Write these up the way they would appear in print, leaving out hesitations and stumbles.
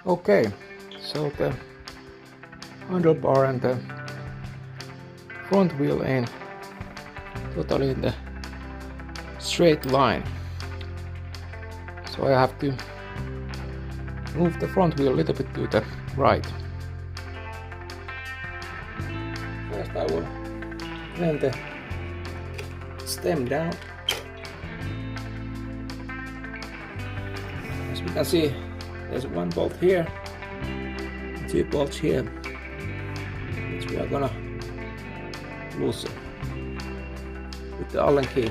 Okay, so the handlebar and the front wheel ain't totally in the straight line, so I have to move the front wheel a little bit to the right. First I will bend the stem down. As we can see, there's one bolt here, 2 bolts here, which we are gonna loosen with the Allen key.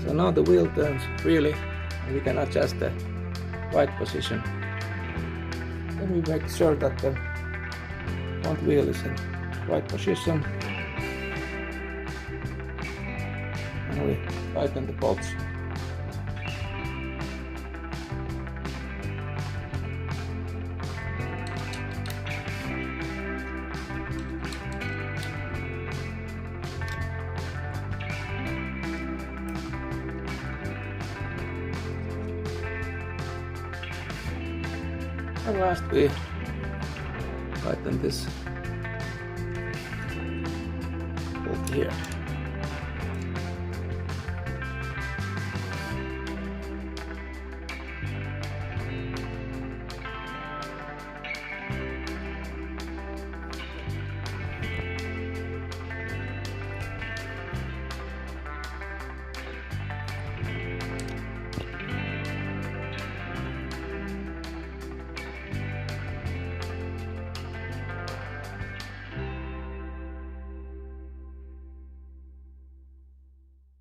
So now the wheel turns freely and we can adjust the right position. Then we make sure that the front wheel is in right position and we tighten the bolts. And last we tighten this bolt here.